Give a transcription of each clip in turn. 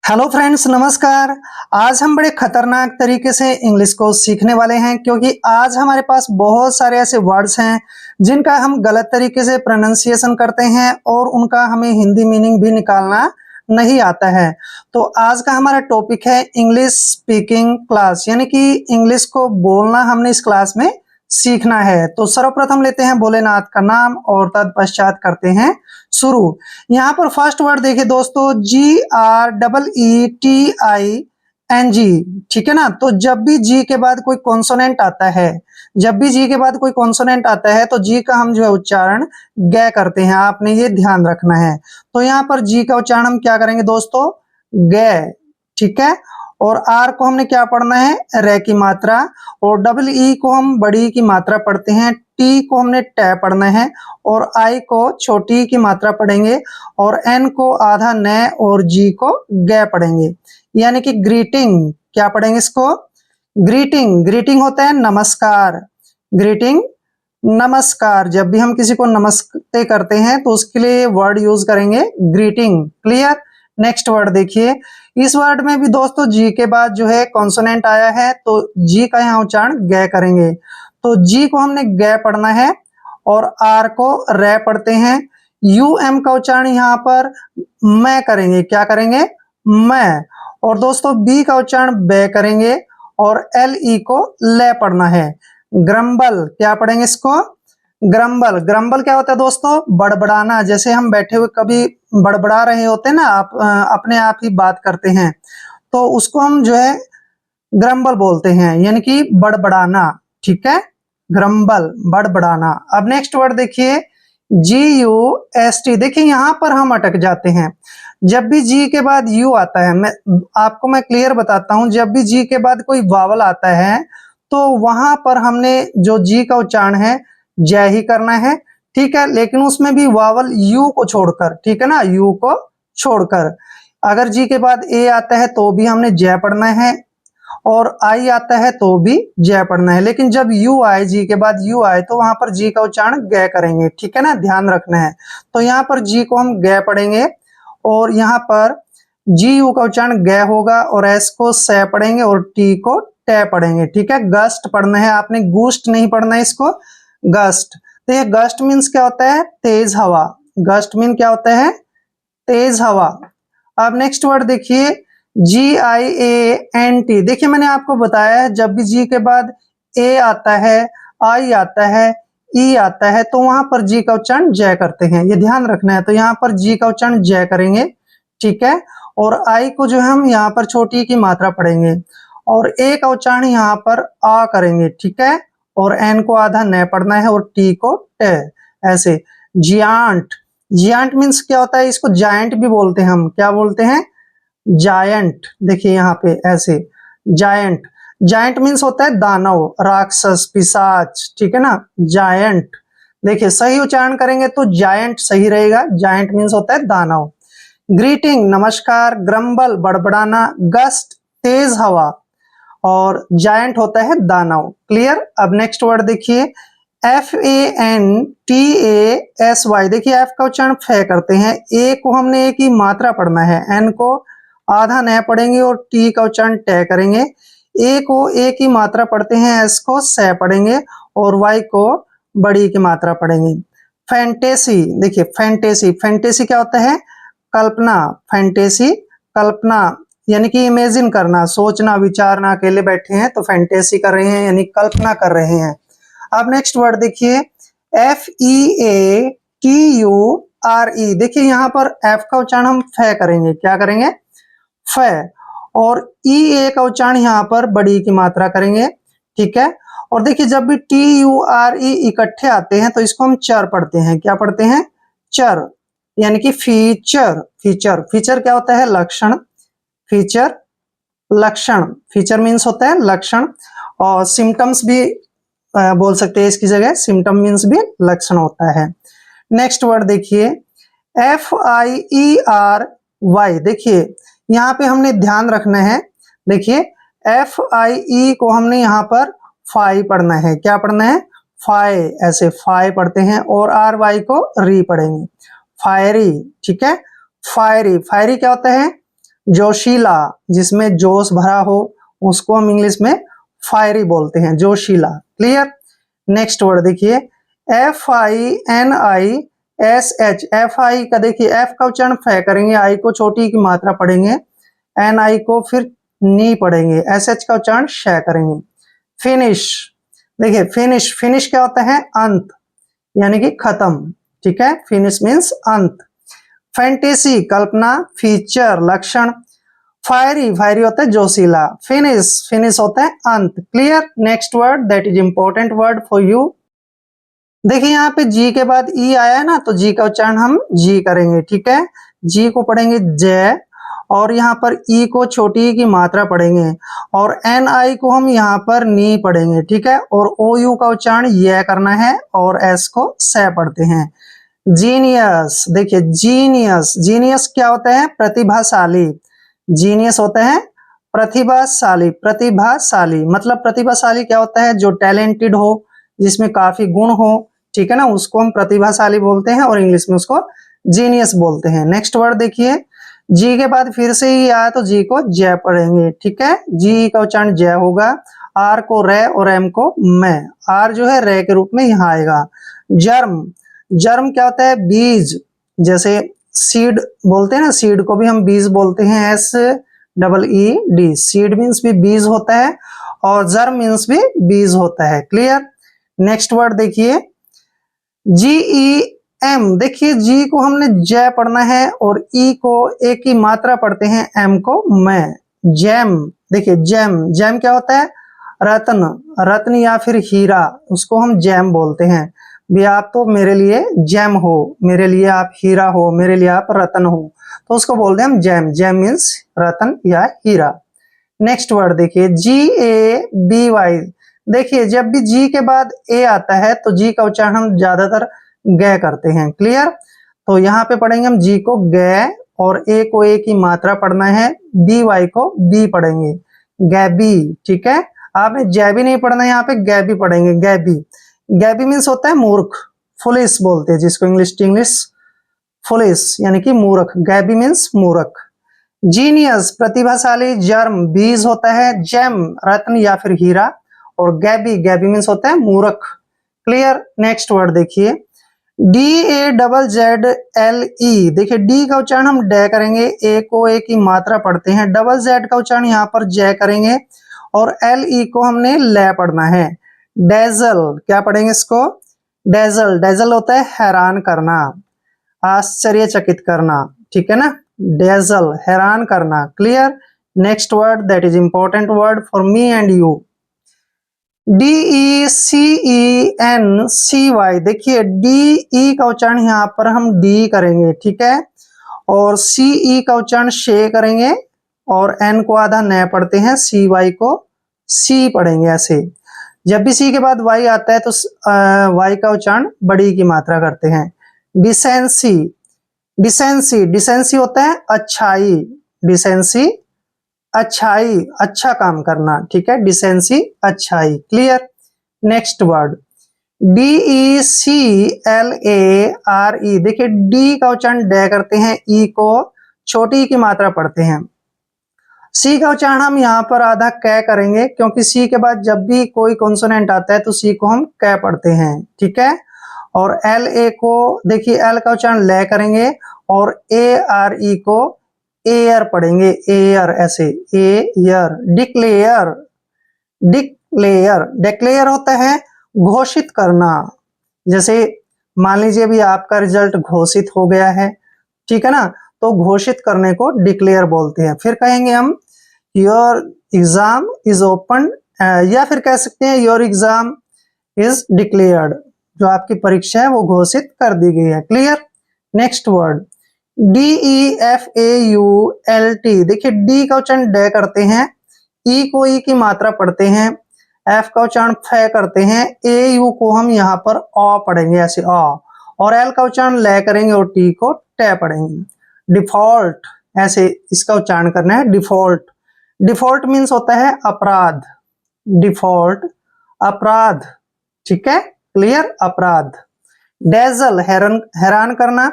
Hello friends, नमस्कार। आज हम बड़े खतरनाक तरीके से इंग्लिश को सीखने वाले हैं क्योंकि आज हमारे पास बहुत सारे ऐसे वर्ड्स हैं जिनका हम गलत तरीके से प्रोनाउंसिएशन करते हैं और उनका हमें हिंदी मीनिंग भी निकालना नहीं आता है। तो आज का हमारा टॉपिक है इंग्लिश स्पीकिंग क्लास, यानी कि इंग्लिश को बोलना हमने इस क्लास में सीखना है। तो सर्वप्रथम लेते हैं भोलेनाथ का नाम और तत्पश्चात करते हैं शुरू। यहाँ पर फर्स्ट वर्ड देखिए दोस्तों, GREETING, ठीक है ना। तो जब भी जी के बाद कोई कॉन्सोनेंट आता है, जब भी जी के बाद कोई कॉन्सोनेंट आता है तो जी का हम जो है उच्चारण ग करते हैं, आपने ये ध्यान रखना है। तो यहाँ पर जी का उच्चारण हम क्या करेंगे दोस्तों, ग, ठीक है। और आर को हमने क्या पढ़ना है, रे की मात्रा। और डबल ई को हम बड़ी की मात्रा पढ़ते हैं, टी को हमने टे पढ़ना है और आई को छोटी की मात्रा पढ़ेंगे और एन को आधा न और जी को ग पढ़ेंगे। यानी कि ग्रीटिंग क्या पढ़ेंगे इसको, ग्रीटिंग। ग्रीटिंग होता है नमस्कार, ग्रीटिंग नमस्कार। जब भी हम किसी को नमस्ते करते हैं तो उसके लिए वर्ड यूज करेंगे ग्रीटिंग। क्लियर। नेक्स्ट वर्ड देखिए, इस वर्ड में भी दोस्तों जी के बाद जो है कॉन्सोनेंट आया है तो जी का यहाँ उच्चारण ग करेंगे। तो जी को हमने ग पढ़ना है और आर को रे पढ़ते हैं। यू एम का उच्चारण यहाँ पर मैं करेंगे, क्या करेंगे, मैं। और दोस्तों बी का उच्चारण बे करेंगे और एल ई को ले पढ़ना है। ग्रम्बल क्या पढ़ेंगे इसको, ग्रम्बल। ग्रम्बल क्या होता है दोस्तों, बड़बड़ाना। जैसे हम बैठे हुए कभी बड़बड़ा रहे होते हैं ना, आप अपने आप ही बात करते हैं तो उसको हम जो है ग्रम्बल बोलते हैं, यानी कि बड़बड़ाना, ठीक है। ग्रम्बल, बड़बड़ाना। अब नेक्स्ट वर्ड देखिए, GUST। देखिए यहाँ पर हम अटक जाते हैं। जब भी जी के बाद यू आता है, मैं क्लियर बताता हूं, जब भी जी के बाद कोई वावल आता है तो वहां पर हमने जो जी का उच्चारण है जय ही करना है, ठीक है। लेकिन उसमें भी वावल यू को छोड़कर, ठीक है ना, यू को छोड़कर। अगर जी के बाद ए आता है तो भी हमने जय पढ़ना है और आई आता है तो भी जय पढ़ना है। लेकिन जब यू आए, जी के बाद यू आए, तो वहां पर जी का उच्चारण ग करेंगे, ठीक है ना, ध्यान रखना है। तो यहाँ पर जी को हम ग पढ़ेंगे और यहाँ पर जी यू का उच्चारण ग होगा और एस को से पढ़ेंगे और टी को टे पढ़ेंगे, ठीक है। गस्ट पढ़ना है आपने, गुस्ट नहीं पढ़ना है इसको, गस्ट। तो ये गस्ट मीन्स क्या होता है, तेज हवा। गस्ट मीन क्या होता है, तेज हवा। अब नेक्स्ट वर्ड देखिए, GIANT। देखिए मैंने आपको बताया है जब भी जी के बाद ए आता है, आई आता है, ई आता है तो वहां पर जी का उच्चारण जय करते हैं, ये ध्यान रखना है। तो यहाँ पर जी का उच्चारण जय करेंगे, ठीक है। और आई को जो हम यहाँ पर छोटी की मात्रा पढ़ेंगे और ए का उच्चारण यहाँ पर आ करेंगे, ठीक है। और एन को आधा न पढ़ना है और टी को टे, ऐसे। जियांट। जियांट मीन्स क्या होता है, इसको जायंट भी बोलते हैं हम, क्या बोलते हैं, जायंट। देखिए यहाँ पे ऐसे जायंट। जायंट मीन्स होता है दानव, राक्षस, पिशाच, ठीक है ना, जायंट। देखिए सही उच्चारण करेंगे तो जायंट सही रहेगा, जायंट मीन्स होता है दानव। ग्रीटिंग नमस्कार, ग्रम्बल बड़बड़ाना, गस्ट तेज हवा और जायंट होता है दानव। क्लियर। अब नेक्स्ट वर्ड देखिए, FANTASY। देखिए एफ का उच्चारण फे करते हैं, ए को हमने ए की मात्रा पढ़ना है, एन को आधा न पढ़ेंगे और टी का उच्चारण टे करेंगे। ए को ए की मात्रा पढ़ते हैं, एस को से पढ़ेंगे और वाई को बड़ी की मात्रा पढ़ेंगे। फैंटेसी। देखिए फैंटेसी, फैंटेसी क्या होता है, कल्पना। फैंटेसी कल्पना, यानी कि इमेजिन करना, सोचना, विचारना। अकेले बैठे हैं तो फैंटेसी कर रहे हैं, यानी कल्पना कर रहे हैं। अब नेक्स्ट वर्ड देखिए, FEATURE। देखिए यहाँ पर एफ का उच्चारण हम फे करेंगे, क्या करेंगे, फे। और ए का उच्चारण यहाँ पर बड़ी की मात्रा करेंगे, ठीक है। और देखिए जब भी TURE इकट्ठे आते हैं तो इसको हम चर पढ़ते हैं, क्या पढ़ते हैं, चर। यानी कि फीचर। फीचर, फीचर क्या होता है, लक्षण। फीचर लक्षण, फीचर मीन्स होता है लक्षण। और सिम्टम्स भी बोल सकते हैं इसकी जगह, सिम्टम मीन्स भी लक्षण होता है। नेक्स्ट वर्ड देखिए, FIERY। देखिए यहाँ पे हमने ध्यान रखना है, देखिए FIE को हमने यहाँ पर फाई पढ़ना है, क्या पढ़ना है, फाई, ऐसे फाई पढ़ते हैं और RY को री पढ़ेंगे, फायरी, ठीक है। फायरी, फायरी क्या होता है, जोशीला, जिसमें जोश भरा हो उसको हम इंग्लिश में फायरी बोलते हैं, जोशीला। क्लियर। नेक्स्ट वर्ड देखिए, FINISH। एफ आई का देखिए, एफ का उच्चारण फै करेंगे, आई को छोटी की मात्रा पढ़ेंगे, एन आई को फिर नी पढ़ेंगे, SH का उच्चारण श करेंगे। फिनिश, देखिए फिनिश, फिनिश क्या होता है? अंत, यानी कि खत्म। ठीक है, फिनिश मीन्स अंत। फैंटेसी कल्पना, फीचर लक्षण। फायरी, फायरी होता है जोशीला। फिनिश, फिनिश होता है अंत। Clear. Next word that is important word for you. देखिए यहाँ पे जी के बाद ई आया है ना, तो जी का उच्चारण हम जी करेंगे। ठीक है, जी को पढ़ेंगे जय, और यहाँ पर ई को छोटी की मात्रा पढ़ेंगे, और एन आई को हम यहाँ पर नी पढ़ेंगे। ठीक है, और ओ यू का उच्चारण यह करना है, और एस को स पढ़ते हैं। जीनियस, देखिए जीनियस, जीनियस क्या होता है? प्रतिभाशाली। जीनियस होता है प्रतिभाशाली, प्रतिभाशाली मतलब प्रतिभाशाली क्या होता है? जो टैलेंटेड हो, जिसमें काफी गुण हो, ठीक है ना, उसको हम प्रतिभाशाली बोलते हैं, और इंग्लिश में उसको जीनियस बोलते हैं। नेक्स्ट वर्ड देखिए, जी के बाद फिर से ही आया तो जी को जय पढ़ेंगे। ठीक है, जी का उच्चारण जय होगा, आर को रे और एम को मैं। आर जो है रे के रूप में यहाँ आएगा। जर्म, जर्म क्या होता है? बीज। जैसे सीड बोलते हैं ना, सीड को भी हम बीज बोलते हैं, SEED। सीड मीन्स भी बीज होता है, और जर्म मीन्स भी बीज होता है। क्लियर। नेक्स्ट वर्ड देखिए, GEM। देखिए जी को हमने जय पढ़ना है, और ई को एक की मात्रा पढ़ते हैं, एम को मैं। जैम, देखिए जैम, जैम क्या होता है? रत्न, रत्न या फिर हीरा, उसको हम जैम बोलते हैं। भी आप तो मेरे लिए जैम हो, मेरे लिए आप हीरा हो, मेरे लिए आप रत्न हो, तो उसको बोलते हैं हम जैम। जैम मीन्स रत्न या हीरा। नेक्स्ट वर्ड देखिए, GABY। देखिए जब भी जी के बाद ए आता है तो जी का उच्चारण हम ज्यादातर ग करते हैं। क्लियर। तो यहाँ पे पढ़ेंगे हम जी को ग, और ए को ए की मात्रा पढ़ना है, BY को बी पढ़ेंगे, गैबी। ठीक है, आपने जैबी नहीं पढ़ना है, यहाँ पे गैबी पढ़ेंगे, गैबी। गैबी मीन्स होता है मूर्ख, फुलिस बोलते हैं जिसको इंग्लिश टू इंग्लिश, फुलिस यानी कि मूर्ख। गैबी मीन्स मूर्ख। जीनियस प्रतिभाशाली, जर्म बीज होता है, जेम रत्न या फिर हीरा, और गैबी, गैबी मीन्स होता है मूर्ख। क्लियर। नेक्स्ट वर्ड देखिए, DAZZLE। देखिए डी का उच्चारण हम डे करेंगे, ए को ए की मात्रा पढ़ते हैं, डबल जेड का उच्चारण यहाँ पर जय करेंगे, और LE को हमने ले पढ़ना है। डेजल, क्या पढ़ेंगे इसको? डेजल, डेजल होता है हैरान करना, आश्चर्यचकित करना। ठीक है ना, डेजल हैरान करना। Clear. Next word that is important word for me and you, DECENCY। देखिए DE का उच्चारण यहाँ पर हम डी करेंगे। ठीक है, और CE का उच्चारण शे करेंगे, और N को आधा न पढ़ते हैं, CY को सी पढ़ेंगे। ऐसे जब भी सी के बाद वाई आता है तो वाई का उच्चारण बड़ी की मात्रा करते हैं। डिसेंसी, डिसेंसी, डिसेंसी होता है अच्छाई, डिसेंसी अच्छाई, अच्छा काम करना। ठीक है, डिसेंसी अच्छाई। क्लियर। Next word DECLARE। देखिए डी का उच्चारण डे करते हैं, ई को छोटी की मात्रा पढ़ते हैं। सी का उच्चारण हम यहाँ पर आधा कै करेंगे, क्योंकि सी के बाद जब भी कोई कॉन्सोनेंट आता है तो सी को हम कै पढ़ते हैं। ठीक है, और LA को देखिए एल का उच्चारण ले करेंगे, और ARE को एयर पढ़ेंगे, एयर, ऐसे एयर। डिक्लेयर, डिक्लेयर, डिक्लेयर होता है घोषित करना। जैसे मान लीजिए भी आपका रिजल्ट घोषित हो गया है, ठीक है ना, तो घोषित करने को डिक्लेयर बोलते हैं। फिर कहेंगे हम योर एग्जाम इज ओपन, या फिर कह सकते हैं योर एग्जाम इज डिक्लेयर्ड, जो आपकी परीक्षा है वो घोषित कर दी गई है। क्लियर। Next word DEFAULT। देखिए डी का उच्चारण डे करते हैं, ई को ई की मात्रा पढ़ते हैं, एफ का उच्चारण फे करते हैं, AU को हम यहाँ पर अ पढ़ेंगे, ऐसे अ, और एल का उच्चारण ले करेंगे, और टी को टे पढ़ेंगे। डिफॉल्ट, ऐसे इसका उच्चारण करना है, डिफॉल्ट। डिफॉल्ट मीन्स होता है अपराध, डिफॉल्ट अपराध। ठीक है, क्लियर, अपराध। डेजल हैरान, हैरान करना।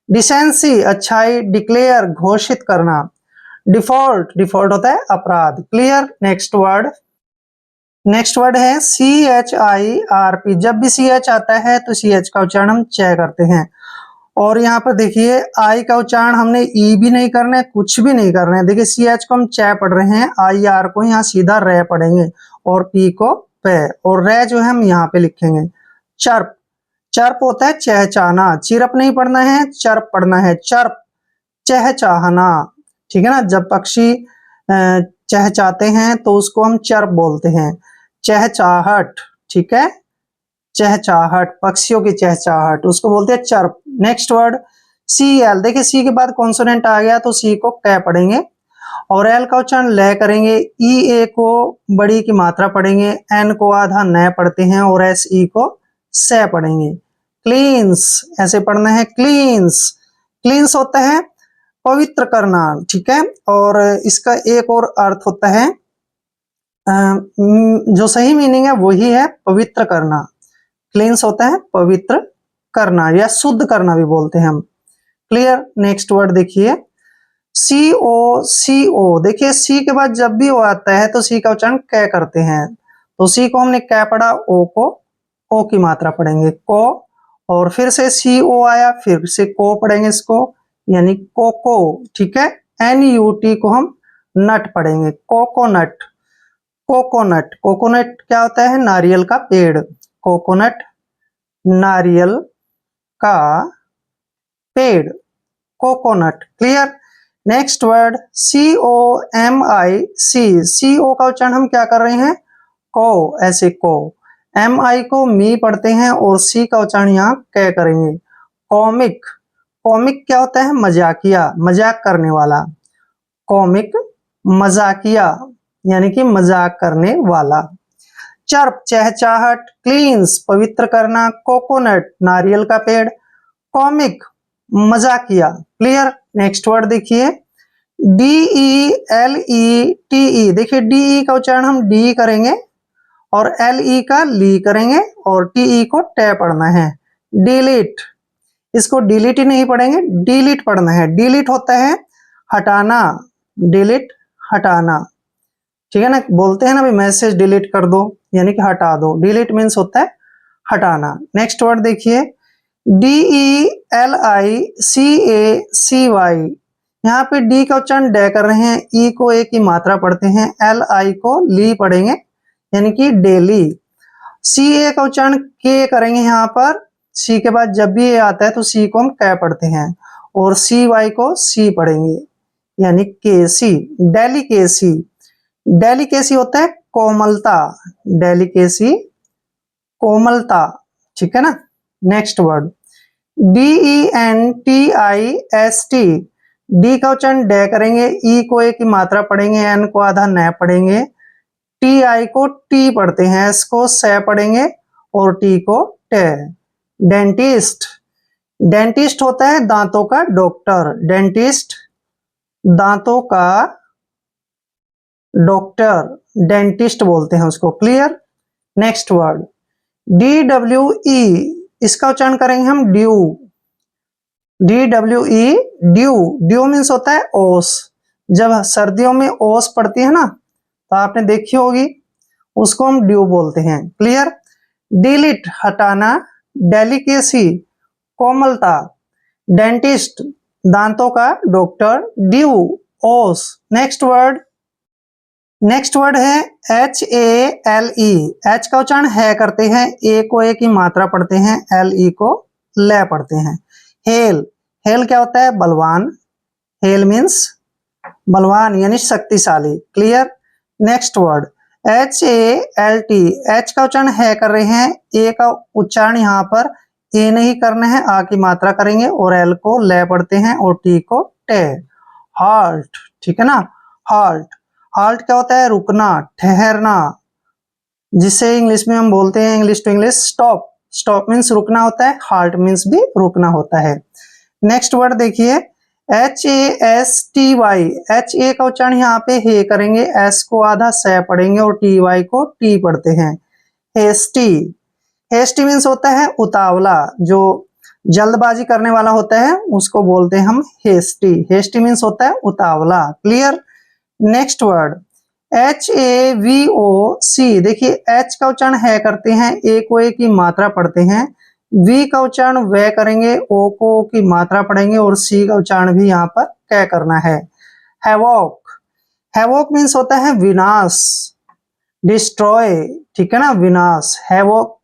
डिसेंसी अच्छाई, डिक्लेयर घोषित करना। डिफॉल्ट, डिफॉल्ट होता है अपराध। क्लियर। नेक्स्ट वर्ड है CHIRP। जब भी CH आता है तो CH का उच्चारण हम च करते हैं। और यहाँ पर देखिए आई का उच्चारण हमने ई भी नहीं करना है, कुछ भी नहीं करना है। देखिए CH को हम च पढ़ रहे हैं, IR को यहाँ सीधा रे पढ़ेंगे और P को पे, और रे जो है हम यहाँ पे लिखेंगे। चर्प, चर्प होता है चहचाना, चिरप नहीं पढ़ना है, चर्प पढ़ना है। चर्प, चहचाहना, ठीक है ना। जब पक्षी चहचाते हैं तो उसको हम चर्प बोलते हैं। चहचाहट, ठीक है, चहचाहट, पक्षियों की चहचाहट, उसको बोलते हैं चर्प। Next word CL। देखिए सी के बाद कॉन्सोनेंट आ गया तो सी को कै पढ़ेंगे और एल का उच्चारण ले करेंगे। ए को बड़ी की मात्रा पढ़ेंगे, एन को आधा न पढ़ते हैं और SE को से पढ़ेंगे। क्लींस, ऐसे पढ़ना है क्लींस। क्लींस होता है पवित्र करना, ठीक है। और इसका एक और अर्थ होता है, जो सही मीनिंग है वही है पवित्र करना। क्लींस होता है पवित्र करना या शुद्ध करना भी बोलते हैं हम। क्लियर। नेक्स्ट वर्ड देखिए CO। देखिए सी के बाद जब भी ओ आता है तो सी का उच्चारण कै करते हैं। तो सी को हमने कै पढ़ा, ओ को ओ की मात्रा पढ़ेंगे को, और फिर से CO आया, फिर से को पढ़ेंगे इसको, यानी कोको, ठीक है। NUT को हम नट पढ़ेंगे, कोकोनट। कोकोनट, कोकोनट क्या होता है, नारियल का पेड़। कोकोनट, नारियल का पेड़, coconut. Clear. Next word COMIC। CO का उच्चारण हम क्या कर रहे हैं, को, ऐसे को। MI को मी पढ़ते हैं और C का उच्चारण यहाँ कै करेंगे। कॉमिक, कॉमिक क्या होता है, मजाकिया, मजाक करने वाला। कॉमिक, मजाकिया, यानी कि मजाक करने वाला। चर्प, चहचाहट। क्लींस, पवित्र करना। कोकोनट, नारियल का पेड़। कॉमिक, मजाकिया। क्लियर। नेक्स्ट वर्ड देखिए DELETE। देखिए DE का उच्चारण हम डी करेंगे और LE का ली करेंगे और TE को टे पढ़ना है। डिलीट, इसको डिलीट ही नहीं पढ़ेंगे, डिलीट पढ़ना है। डिलीट होता है हटाना, डिलीट, हटाना, ठीक है ना। बोलते हैं ना भी मैसेज डिलीट कर दो, यानी कि हटा दो। डिलीट मीन्स होता है हटाना। नेक्स्ट वर्ड देखिए DELICACY। यहाँ पे डी का उच्चारण डे कर रहे हैं, ई को ए की मात्रा पढ़ते हैं, LI को ली पढ़ेंगे, यानी कि डेली। CA का उच्चारण के करेंगे यहाँ पर, सी के बाद जब भी ए आता है तो सी को हम कै पढ़ते हैं और CY को सी पढ़ेंगे, यानी KC। डेलिकेसी, डेलिकेसी होता है कोमलता, डेलिकेसी, कोमलता, ठीक है ना। Next word DENTIST। डी का उच्चारण डे करेंगे, ई को ए की मात्रा पढ़ेंगे, एन को आधा न पढ़ेंगे, TI को टी पढ़ते हैं, एस को से पढ़ेंगे और टी को टे। डेंटिस्ट, डेंटिस्ट होता है दांतों का डॉक्टर। डेंटिस्ट, दांतों का डॉक्टर, डेंटिस्ट बोलते हैं उसको। क्लियर। Next word DWE। इसका उच्चारण करेंगे हम due, DWE, due. Due means होता है ओस। जब सर्दियों में ओस पड़ती है ना तो आपने देखी होगी, उसको हम ड्यू बोलते हैं। क्लियर। डिलीट, हटाना। डेलिकेसी, कोमलता। डेंटिस्ट, दांतों का डॉक्टर। ड्यू, ओस। नेक्स्ट वर्ड है HALE। H का उच्चारण है करते हैं, ए को ए की मात्रा पढ़ते हैं, LE को ले पढ़ते हैं। हेल, हेल क्या होता है, बलवान। हेल मीन्स बलवान यानी शक्तिशाली। Clear. Next word HALT। H का उच्चारण है कर रहे हैं, ए का उच्चारण यहाँ पर ए नहीं करना है, आ की मात्रा करेंगे और एल को ले पढ़ते हैं और टी को टे। हाल्ट, ठीक है ना। हाल्ट, हाल्ट क्या होता है, रुकना, ठहरना, जिसे इंग्लिश में हम बोलते हैं, English to English, stop. Stop means रुकना होता है, हाल्ट मीन्स भी रुकना होता है। नेक्स्ट वर्ड देखिए HASTY। HA का उच्चारण यहाँ पे हे करेंगे, एस को आधा से पढ़ेंगे और TY को टी पढ़ते हैं। हेस्टी, हेस्टी मीन्स होता है उतावला, जो जल्दबाजी करने वाला होता है उसको बोलते हैं हम हेस्टी। हेस्टी मीन्स होता है उतावला। क्लियर। Next word HAVOC। देखिए H का उच्चारण है करते हैं, ए को ए की मात्रा पढ़ते हैं, V का उच्चारण वे करेंगे, O को O की मात्रा पढ़ेंगे और C का उच्चारण भी यहाँ पर क्या करना है, हैवॉक। हैवॉक मीन्स होता है विनाश, डिस्ट्रॉय, ठीक है ना, विनाश। हैवॉक,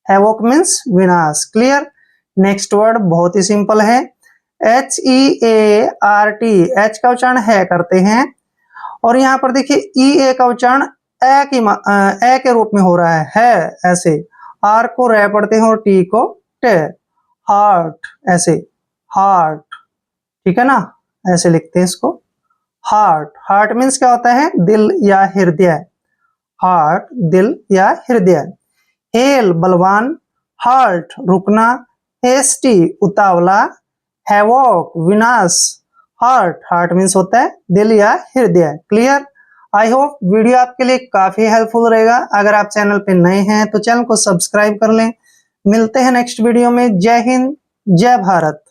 हैवॉक मीन्स विनाश। क्लियर। नेक्स्ट वर्ड बहुत ही सिंपल है, HEART। H का उच्चारण है करते हैं और यहाँ पर देखिए EA का उच्चारण ए के रूप में हो रहा है ऐसे, R को रे पढ़ते हैं और T को टे। हार्ट, ऐसे हार्ट, ठीक है ना, ऐसे लिखते हैं इसको हार्ट। हार्ट मीन्स क्या होता है, दिल या हृदय। हार्ट, दिल या हृदय। हेल, बलवान। हार्ट, रुकना। हेस्टी, उतावला। हैवॉक, विनाश। हार्ट, हार्ट मीन्स होता है दिल या हृदय। क्लियर। आई होप वीडियो आपके लिए काफी हेल्पफुल रहेगा। अगर आप चैनल पे नए हैं तो चैनल को सब्सक्राइब कर लें। मिलते हैं नेक्स्ट वीडियो में। जय हिंद, जय भारत।